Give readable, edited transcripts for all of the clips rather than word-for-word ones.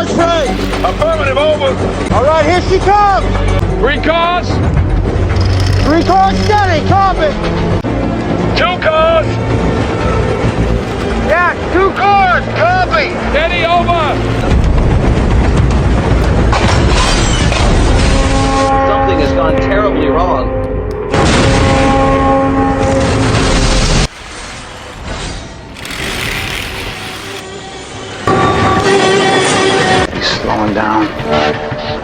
cars free? Affirmative, over. All right, here she comes. 3 cars. 3 cars steady, copy. 2 cars. Yeah, 2 cars, copy. Steady, over. Something has gone terribly wrong. He's slowing down,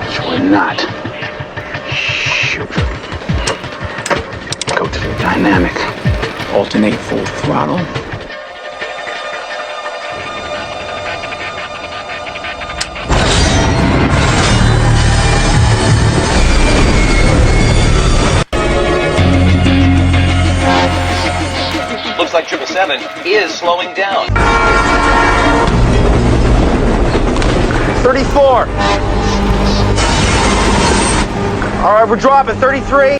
which we're not. Shoot. Go to the dynamic. Alternate full throttle. Looks like 777 is slowing down. 34. All right, we're dropping 33.